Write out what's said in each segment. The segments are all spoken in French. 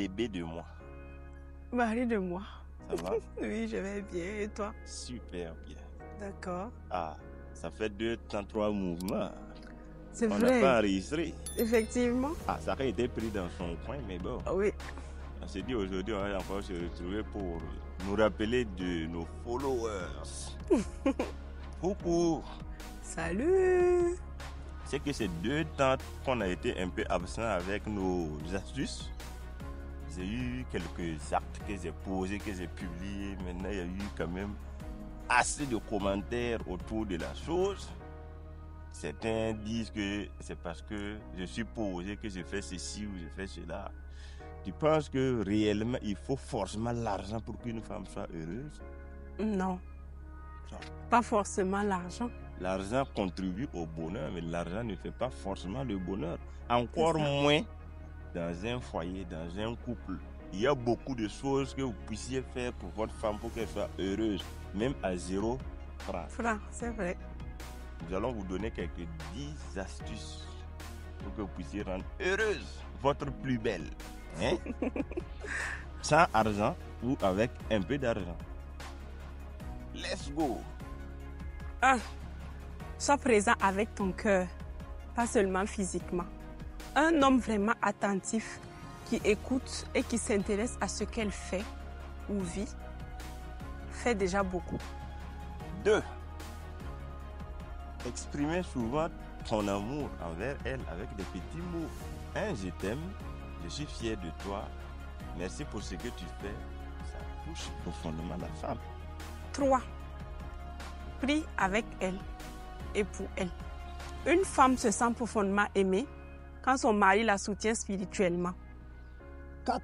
bébé de moi. Mari de moi. Ça va? Oui, je vais bien. Et toi? Super bien. D'accord. Ah, ça fait 2 temps, 3 mouvements. C'est On n'a vrai. pas enregistré. Effectivement. Ah, ça a été pris dans son coin, mais bon. Oui. On s'est dit aujourd'hui, on va encore se retrouver pour nous rappeler de nos followers. Coucou. Salut. C'est que ces 2 temps qu'on a été un peu absent avec nos astuces. J'ai eu quelques actes que j'ai posés, que j'ai publiés. Maintenant, il y a eu quand même assez de commentaires autour de la chose. Certains disent que c'est parce que je suis posé que je fais ceci ou je fais cela. Tu penses que réellement il faut forcément l'argent pour qu'une femme soit heureuse? Non. Non. Pas forcément l'argent. L'argent contribue au bonheur, mais l'argent ne fait pas forcément le bonheur. Encore moins dans un foyer, dans un couple. Il y a beaucoup de choses que vous puissiez faire pour votre femme pour qu'elle soit heureuse, même à 0 francs. C'est vrai. Nous allons vous donner quelques 10 astuces pour que vous puissiez rendre heureuse votre plus belle. Hein? Sans argent ou avec un peu d'argent. Let's go! 1. Sois présent avec ton cœur, pas seulement physiquement. Un homme vraiment attentif qui écoute et qui s'intéresse à ce qu'elle fait ou vit fait déjà beaucoup. 2. Exprimer souvent ton amour envers elle avec des petits mots. 1. Je t'aime, je suis fier de toi, merci pour ce que tu fais. Ça touche profondément la femme. 3. Prie avec elle et pour elle. Une femme se sent profondément aimée quand son mari la soutient spirituellement. 4.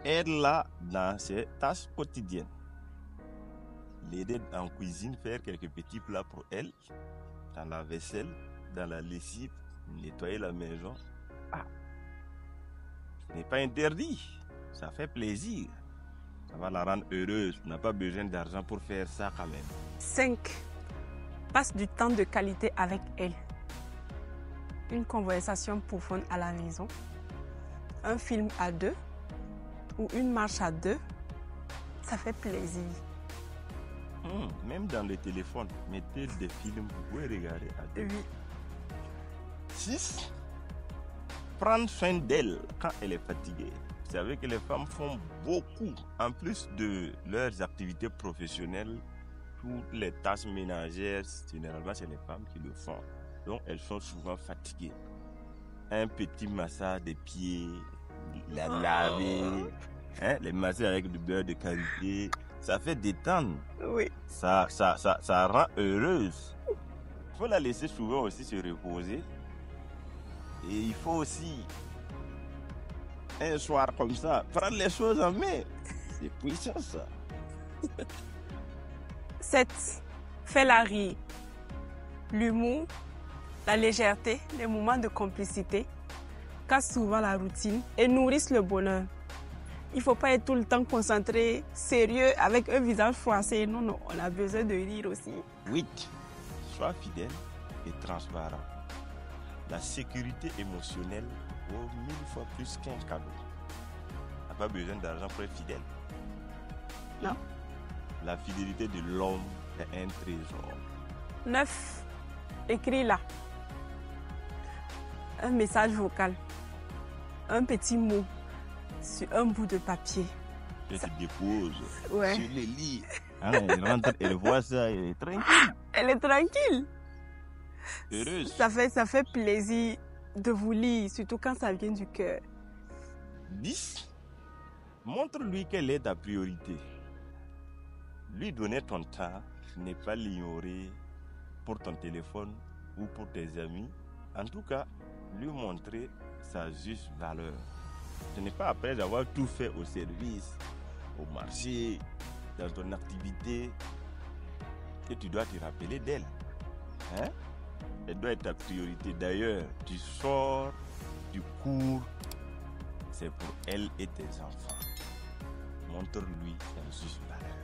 Aide-la dans ses tâches quotidiennes. L'aider en cuisine, faire quelques petits plats pour elle, dans la vaisselle, dans la lessive, nettoyer la maison. Ah, ce n'est pas interdit, ça fait plaisir. Ça va la rendre heureuse, tu n'as pas besoin d'argent pour faire ça quand même. 5. Passe du temps de qualité avec elle. Une conversation profonde à la maison, un film à 2 ou une marche à 2, ça fait plaisir. Même dans le téléphone, mettez des films, vous pouvez regarder à 2. Oui. 6. Prendre soin d'elle quand elle est fatiguée. Vous savez que les femmes font beaucoup, en plus de leurs activités professionnelles, toutes les tâches ménagères, généralement c'est les femmes qui le font. Donc elles sont souvent fatiguées. Un petit massage des pieds, la laver, les masser avec du beurre de karité, ça fait détendre. Oui. Ça rend heureuse. Il faut la laisser souvent aussi se reposer. Et il faut aussi, un soir comme ça, prendre les choses en main. C'est puissant ça. 7. Fais-la rire. L'humour, la légèreté, les moments de complicité cassent souvent la routine et nourrissent le bonheur. Il ne faut pas être tout le temps concentré, sérieux, avec un visage froissé. Non, non, on a besoin de rire aussi. 8. Sois fidèle et transparent. La sécurité émotionnelle vaut 1000 fois plus qu'un cadeau. Tu n'as pas besoin d'argent pour être fidèle. Non. La fidélité de l'homme est un trésor. 9. Écris-la. Un message vocal. Un petit mot sur un bout de papier. Je te dépose Ouais. sur le lit. Elle rentre, elle voit ça, elle est tranquille. Elle est tranquille. Heureuse. Ça fait plaisir de vous lire, surtout quand ça vient du cœur. 10. Montre-lui quelle est ta priorité. Lui donner ton temps, n'est pas l'ignorer pour ton téléphone ou pour tes amis. En tout cas, lui montrer sa juste valeur. Ce n'est pas après avoir tout fait au service, au marché, dans ton activité, que tu dois te rappeler d'elle. Hein? Elle doit être ta priorité. D'ailleurs, tu sors, tu cours, c'est pour elle et tes enfants. Montre-lui sa juste valeur.